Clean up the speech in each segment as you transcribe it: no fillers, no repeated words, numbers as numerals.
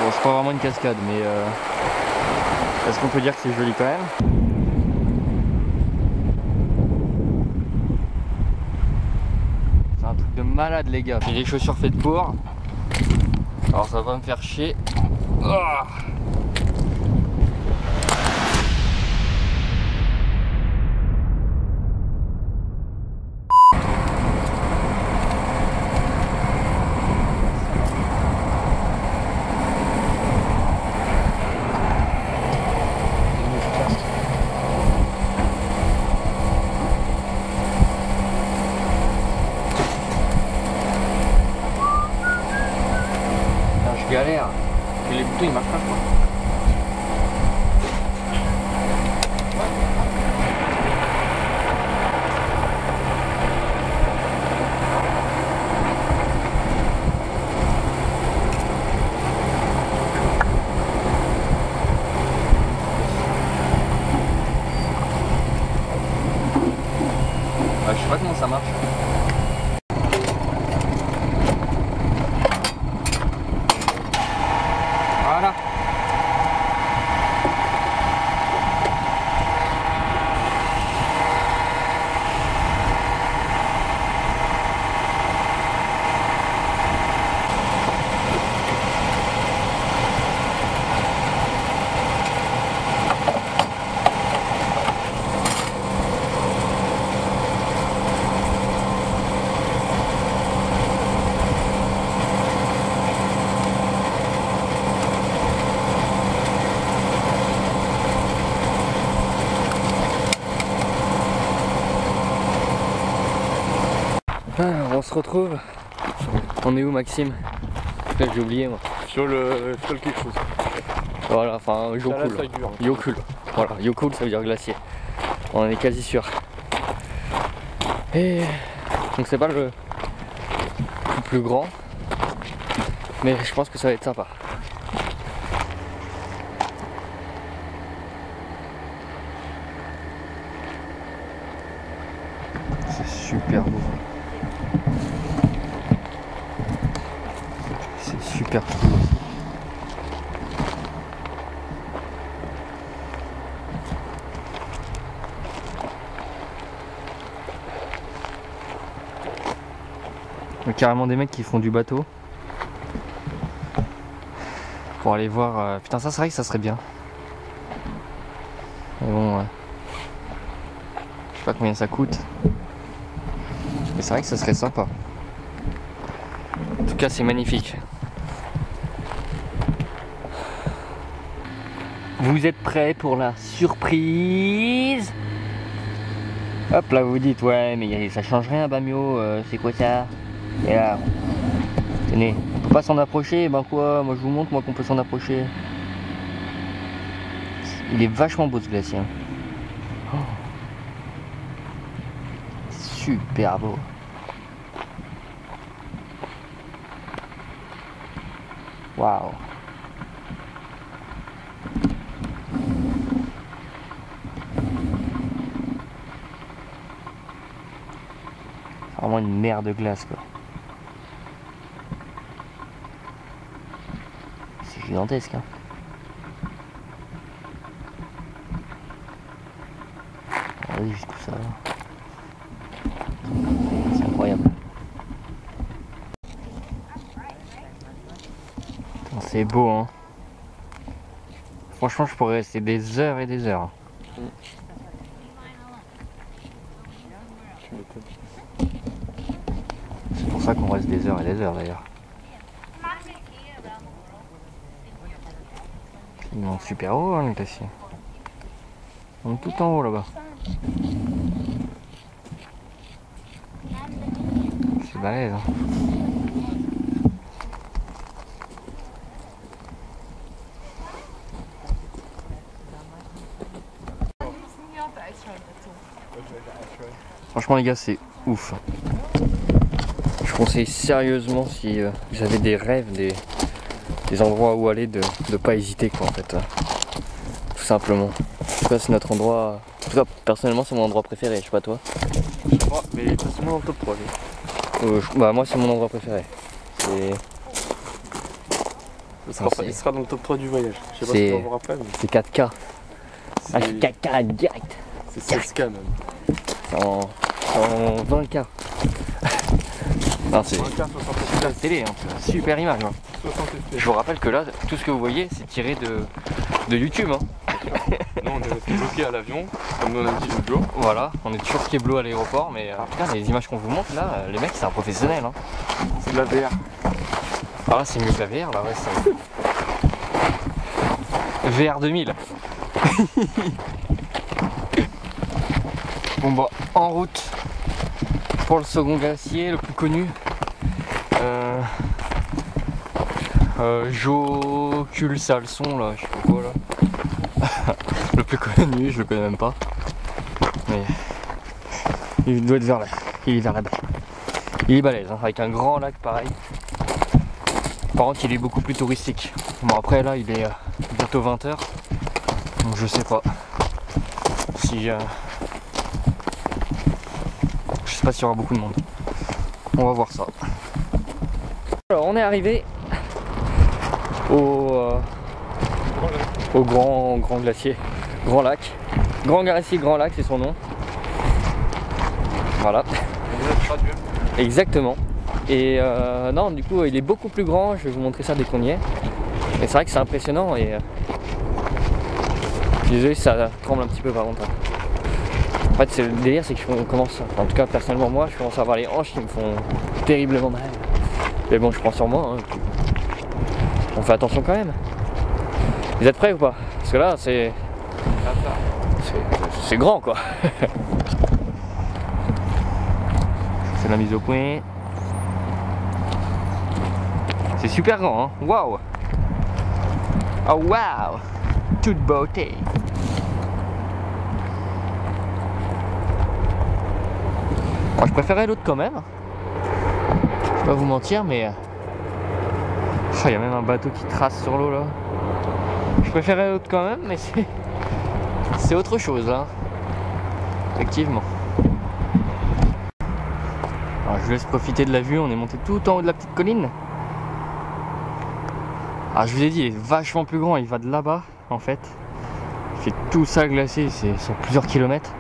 Bon, c'est pas vraiment une cascade, mais est-ce qu'on peut dire que c'est joli quand même? C'est un truc de malade les gars. J'ai les chaussures faites pour. Alors ça va me faire chier. Oh, je galère. Et les boutons ils marchent pas quoi. Je sais pas comment ça marche. Voilà. On se retrouve. On est où Maxime? Là j'ai oublié moi. Sur le quelque chose. Voilà, enfin Yokul. Yokul. Voilà, Yokul ça veut dire glacier. On en est quasi sûr. Et donc c'est pas le plus grand, mais je pense que ça va être sympa. C'est super beau. C'est super cool. Il y a carrément des mecs qui font du bateau pour aller voir. Putain, ça c'est vrai que ça serait bien. Mais bon, je sais pas combien ça coûte. Mais c'est vrai que ça serait sympa. En tout cas, c'est magnifique. Vous êtes prêts pour la surprise? Hop là, vous vous dites, ouais, mais ça change rien, Bamio, c'est quoi ça? Et là, tenez, on peut pas s'en approcher, ben quoi? Moi je vous montre, moi qu'on peut s'en approcher. Il est vachement beau ce glacier. Oh. Super beau. Waouh. C'est vraiment une mer de glace quoi. C'est gigantesque hein. Regardez jusqu'où ça va. C'est incroyable. C'est beau hein. Franchement je pourrais rester des heures et des heures. C'est pour ça qu'on reste des heures et des heures d'ailleurs. Ils montent super haut hein, le glacier. On est tout en haut là-bas. C'est balèze hein. Franchement les gars c'est ouf. Je conseille sérieusement si vous avez des rêves, des endroits où aller, de pas hésiter quoi en fait. Tout simplement. En tout cas c'est notre endroit. En tout cas personnellement c'est mon endroit préféré, je sais pas toi. Je crois, mais c'est mon top 3 bah moi c'est mon endroit préféré. Il sera dans le top 3 du voyage. Je sais pas si tu vas voir après. Mais... C'est 4K. Ah, c'est 4K direct. C'est 16K même. C'est en 20K. Non, c'est la télé, hein. Super image. Hein. Je vous rappelle que là, tout ce que vous voyez, c'est tiré de YouTube. Hein. Nous, on est resté bloqué à l'avion, comme nous on a dit l'autre jour. Voilà, on est toujours Keblo à l'aéroport, mais putain, les images qu'on vous montre là, les mecs, c'est un professionnel. Hein. C'est de la VR. Ah là, c'est mieux que la VR, là, ouais, c'est... VR 2000. Bon bah, en route pour le second glacier, le plus connu. Jokulsalson, là, je sais pas quoi, là. Le plus connu, je le connais même pas. Mais il doit être vers là. Il est vers là-bas. Il est balèze, hein, avec un grand lac pareil. Par contre, il est beaucoup plus touristique. Bon, après là, il est bientôt 20h. Donc je sais pas si je sais pas s'il y aura beaucoup de monde. On va voir ça. Alors on est arrivé au grand glacier, grand lac. Grand glacier, grand lac, c'est son nom. Voilà. Exactement. Et non, du coup, il est beaucoup plus grand. Je vais vous montrer ça dès qu'on y est. Et c'est vrai que c'est impressionnant. Et désolé, ça tremble un petit peu par contre. En fait, le délire, c'est que je commence, en tout cas personnellement moi, je commence à avoir les hanches qui me font terriblement mal. Mais bon, je prends sur moi. Hein, on fait attention quand même. Vous êtes prêts ou pas? Parce que là, c'est grand quoi. C'est la mise au point. C'est super grand, hein. Waouh! Oh waouh! Toute beauté! Bon, je préférais l'autre quand même. Je vais pas vous mentir, mais il y a même un bateau qui trace sur l'eau là. Je préférais l'autre quand même, mais c'est autre chose là. Effectivement. Alors, je vous laisse profiter de la vue. On est monté tout en haut de la petite colline. Alors je vous ai dit, il est vachement plus grand, il va de là-bas en fait. Il fait tout ça glacé, c'est sur plusieurs kilomètres.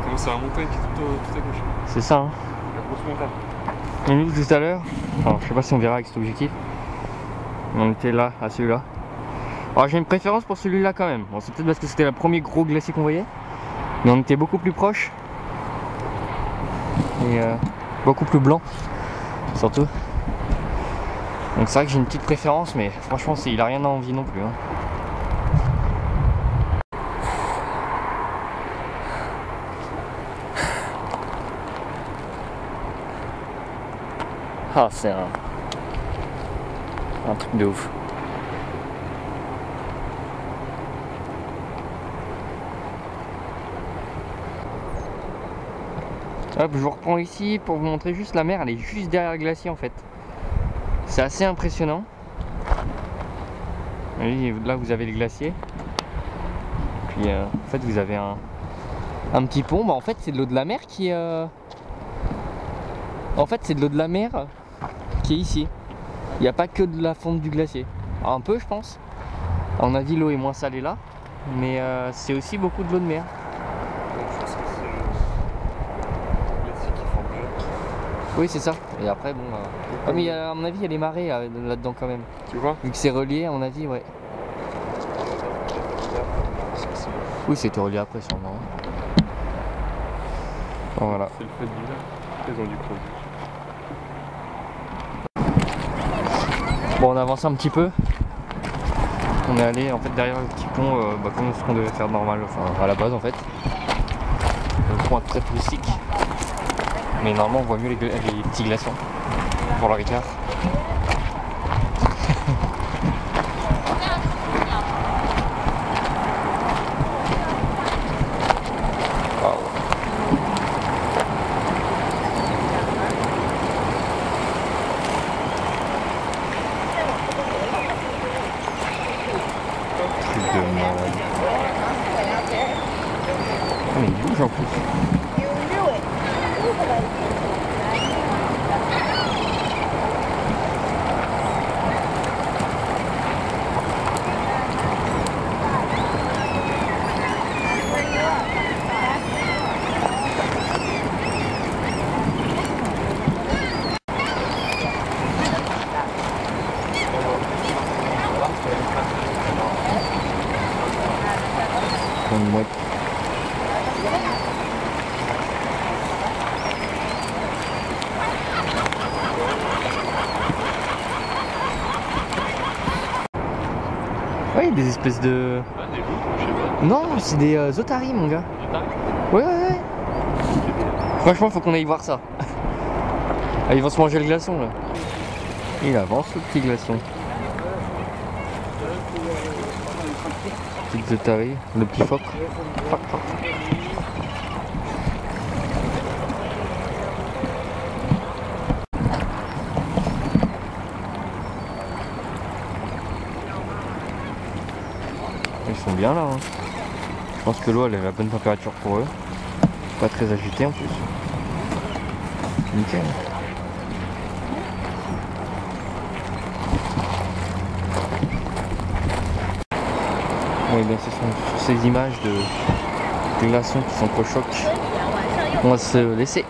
Comment c'est la montagne qui est tout à gauche. C'est ça, hein. La grosse montagne. Et nous tout à l'heure, je sais pas si on verra avec cet objectif, mais on était là, à celui-là. Alors j'ai une préférence pour celui-là quand même. Bon, c'est peut-être parce que c'était le premier gros glacier qu'on voyait, mais on était beaucoup plus proche et beaucoup plus blanc surtout. Donc c'est vrai que j'ai une petite préférence, mais franchement il a rien à envier non plus. Hein. Ah, c'est un truc de ouf. Hop, je vous reprends ici pour vous montrer juste la mer, elle est juste derrière le glacier en fait. C'est assez impressionnant. Et là vous avez le glacier. Puis en fait vous avez un petit pont. Bah, en fait c'est de l'eau de la mer qui en fait c'est de l'eau de la mer qui est ici. Il n'y a pas que de la fonte du glacier. Alors, un peu je pense. À mon avis l'eau est moins salée là. Mais c'est aussi beaucoup de l'eau de mer. Oui c'est ça. Et après bon... Ah, mais à mon avis il y a les marées là-dedans quand même. Tu vois? Vu que c'est relié à mon avis, ouais. Oui c'était relié après sûrement. Bon, voilà. C'est le fait de là. Ils ont dû creuser. Bon on avance un petit peu. On est allé en fait derrière le petit pont comme ce qu'on devait faire normal, enfin à la base en fait. Le pont est très touristique. Mais normalement on voit mieux les petits glaçons pour la Ricard. Mais il bouge en plus. Une mouette. Ouais, il y a des espèces de... Ah, des loups, je sais pas. Non, c'est des otaries, mon gars. Ouais, ouais, ouais. Franchement, faut qu'on aille voir ça. Ah, ils vont se manger le glaçon, là. Il avance, le petit glaçon. Petites otaries, le petit phoque. Phoque, phoque. Ils sont bien là, hein. Je pense que l'eau elle est à la bonne température pour eux. Pas très agité en plus. Nickel. Oui, bien ce sont sur ces images de glaçons qui sont trop chocs. On va se laisser.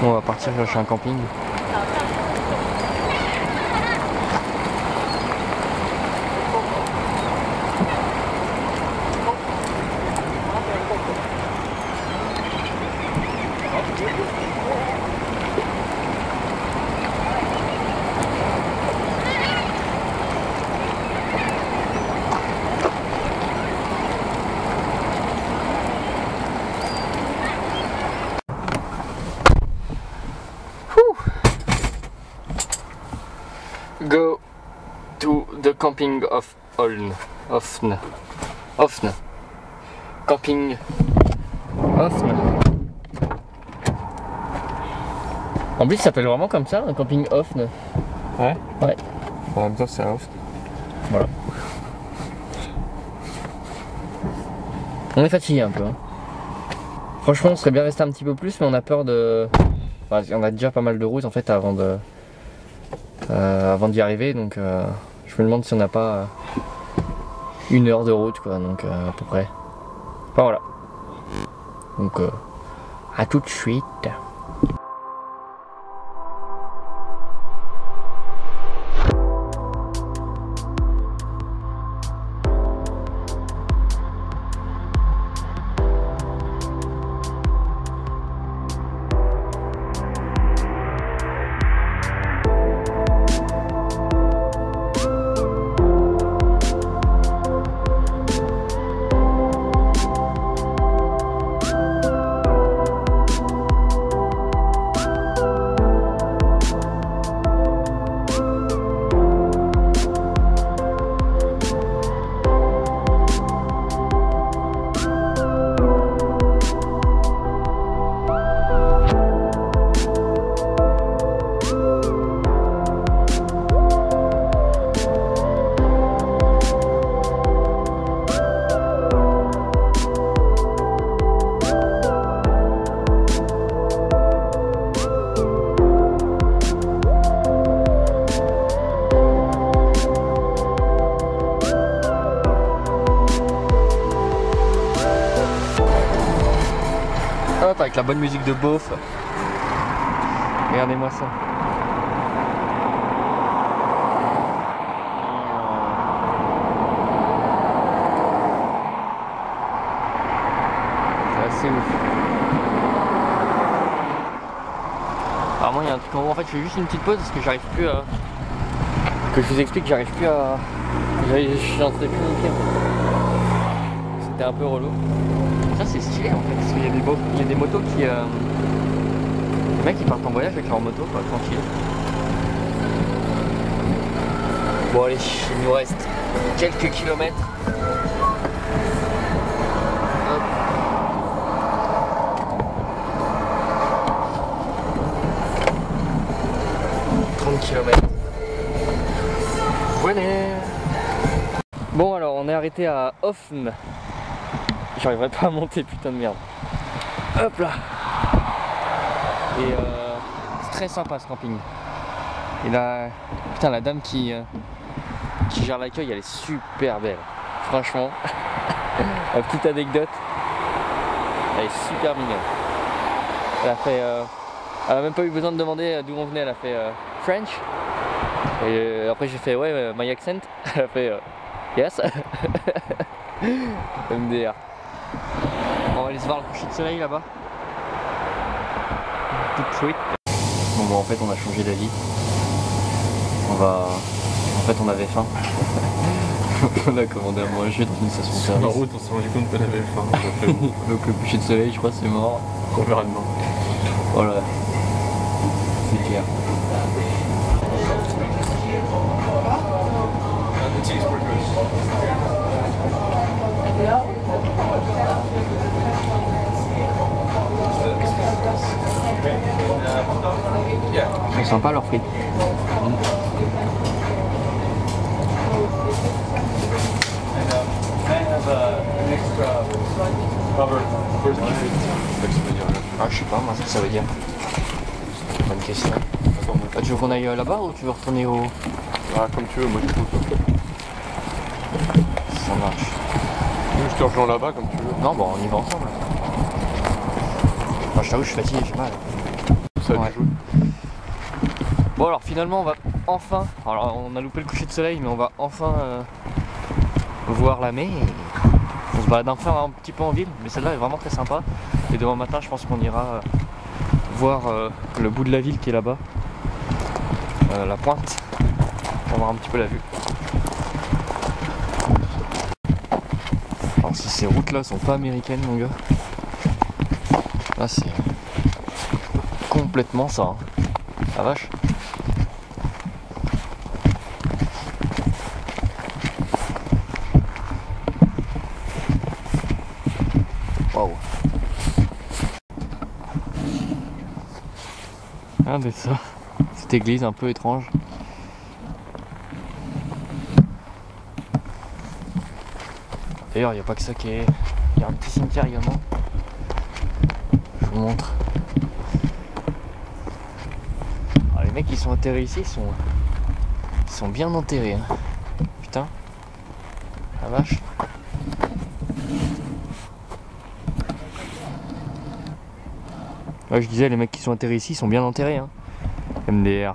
On va partir chercher un camping. Go to the camping of Oln. Ofn. Camping Ofn. En plus, ça s'appelle vraiment comme ça, un camping Ofn. Ouais. Ouais. En même temps, c'est un host. Voilà. On est fatigué un peu. Hein. Franchement, on serait bien resté un petit peu plus, mais on a peur de. Enfin, on a déjà pas mal de route en fait avant d'y arriver, donc je me demande si on n'a pas 1 heure de route, quoi, donc à peu près. Enfin voilà. Donc à tout de suite. Hop, avec la bonne musique de beauf. Regardez-moi ça. C'est assez ouf. Apparemment il y a un truc en haut. En fait je fais juste une petite pause parce que j'arrive plus à... Que je vous explique, j'arrive plus à... J'en sais plus mon pied. C'était un peu relou. Ça c'est stylé en fait, parce qu'il y a des motos qui... Les mecs ils partent en voyage avec leur moto, quoi, tranquille. Bon allez, il nous reste quelques kilomètres. Hop. 30 km. Voilà. Bon alors on est arrêté à Ofn. J'arriverai pas à monter, putain de merde. Hop là. Et c'est très sympa ce camping. Et là, putain la dame qui gère l'accueil, elle est super belle. Franchement, la petite anecdote, elle est super mignonne. Elle a fait, elle a même pas eu besoin de demander d'où on venait. Elle a fait French. Et après j'ai fait ouais my accent. Elle a fait yes. MDR. On va aller se voir le coucher de soleil là-bas. Tout de suite. Bon bah en fait on a changé d'avis. En fait on avait faim. On a commandé à manger dans une station de Sur la service. route on s'est rendu compte qu'on avait faim. Donc le coucher de soleil je crois c'est mort. On verra demain. Voilà. C'est clair. C'est sympa leurs frites. Ah je sais pas moi ce que ça veut dire. Bonne question. Ah, tu veux qu'on aille là-bas ou tu veux retourner au... Ah, comme tu veux, moi je trouve. Ça marche. Je te rejoins là-bas comme tu veux. Non bon on y va ensemble. Enfin, je t'avoue je suis fatigué, j'ai mal. Ça Ouais. joue. Bon alors finalement on va enfin, alors on a loupé le coucher de soleil mais on va enfin voir la mer. On se balade enfin un petit peu en ville mais celle-là est vraiment très sympa. Et demain matin je pense qu'on ira voir le bout de la ville qui est là-bas. La pointe. On va voir un petit peu la vue. Alors si ces routes là sont pas américaines mon gars. Là c'est complètement ça. Hein. La vache. Waouh. Regardez ça. Cette église un peu étrange. D'ailleurs il n'y a pas que ça qui est... Il y a un petit cimetière également. Je vous montre. Alors, les mecs qui sont enterrés ici ils sont bien enterrés. Hein. Putain. La vache. Ouais, je disais les mecs qui sont enterrés ici ils sont bien enterrés. Hein. MDR.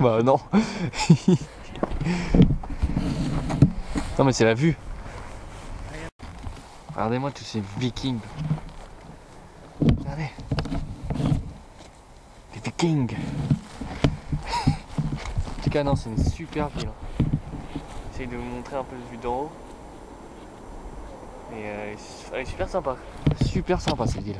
Bah non. Non mais c'est la vue. Regardez-moi tous ces vikings. Regardez. Les vikings. En tout cas non c'est une super ville. J'essaye de vous montrer un peu la vue d'en haut. Et elle est super sympa. Super sympa cette ville.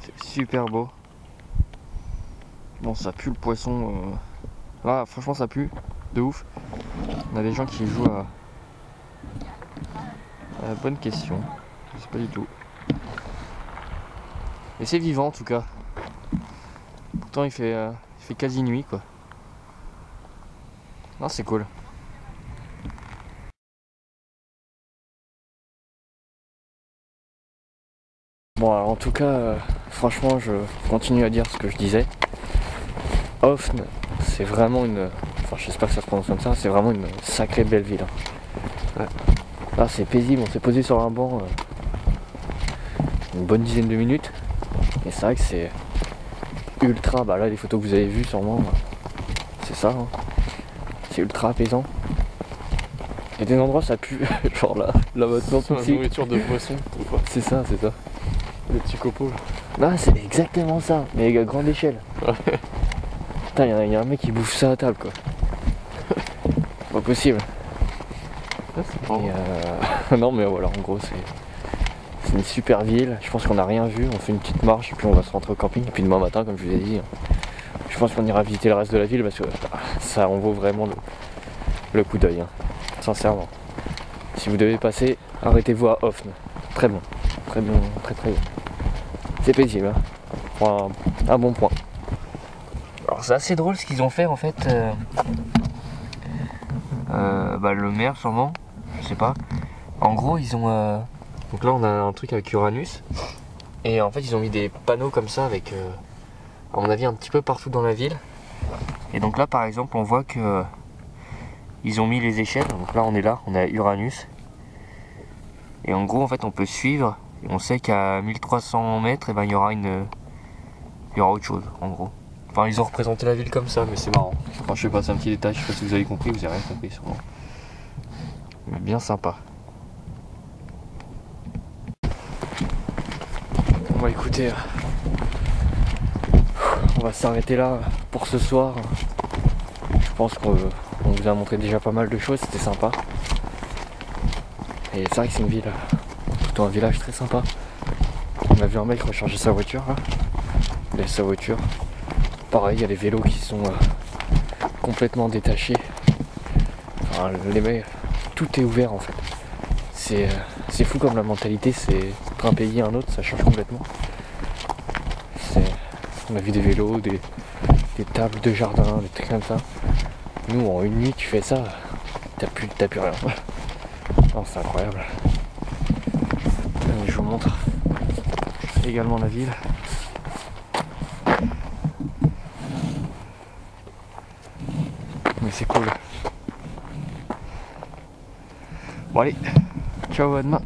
C'est super beau. Bon ça pue le poisson. Là franchement ça pue. De ouf. On a des gens qui jouent à la bonne question. Je sais pas du tout. Mais c'est vivant en tout cas. Pourtant il fait quasi nuit quoi. Non c'est cool. Bon alors en tout cas franchement je continue à dire ce que je disais. Hoofn c'est vraiment une... Enfin j'espère que ça se prononce comme ça, c'est vraiment une sacrée belle ville. Ouais. Là c'est paisible, on s'est posé sur un banc une bonne dizaine de minutes. Et c'est vrai que c'est ultra, bah là les photos que vous avez vues sûrement, c'est ça. Hein. C'est ultra apaisant. Il y a des endroits ça pue, genre là maintenant tout de C'est suite. une nourriture de poisson ou quoi. C'est ça, c'est ça. Les petits copeaux. Non c'est exactement ça, mais à grande échelle. Ouais. Putain y a un mec qui bouffe ça à table quoi. Pas possible. Et non mais voilà en gros c'est une super ville. Je pense qu'on n'a rien vu, on fait une petite marche et puis on va se rentrer au camping. Et puis demain matin comme je vous ai dit, je pense qu'on ira visiter le reste de la ville parce que ça en vaut vraiment le coup d'œil. Hein. Sincèrement. Si vous devez passer, arrêtez-vous à Hoofn. Très bon. Très bon, très bon. C'est paisible. Hein. Pour un bon point. Alors c'est assez drôle ce qu'ils ont fait en fait. Bah, le maire sûrement, je sais pas. En gros ils ont... Donc là on a un truc avec Uranus. Et en fait ils ont mis des panneaux comme ça avec... à mon avis un petit peu partout dans la ville. Et donc là par exemple on voit que... Ils ont mis les échelles. Donc là on est là, on est à Uranus. Et en gros en fait on peut suivre. Et on sait qu'à 1300 mètres et ben, il y aura il y aura autre chose en gros. Enfin ils ont représenté la ville comme ça mais c'est marrant. Enfin je sais pas, c'est un petit détail, je sais pas si vous avez compris, vous avez rien compris sûrement. Mais bien sympa. Bon bah écoutez, on va s'arrêter là pour ce soir. Je pense qu'on vous a montré déjà pas mal de choses, c'était sympa. Et c'est vrai que c'est une ville, plutôt un village très sympa. On a vu un mec recharger sa voiture là. Il laisse sa voiture. Pareil, il y a les vélos qui sont complètement détachés. Enfin, les mecs, tout est ouvert en fait. C'est fou comme la mentalité, c'est d'un pays à un autre, ça change complètement. On a vu des vélos, des tables de jardin, des trucs comme ça. Nous, en une nuit, tu fais ça, t'as plus rien. Non, c'est incroyable. Je vous montre également la ville. Mais c'est cool. Bon allez, ciao, à demain.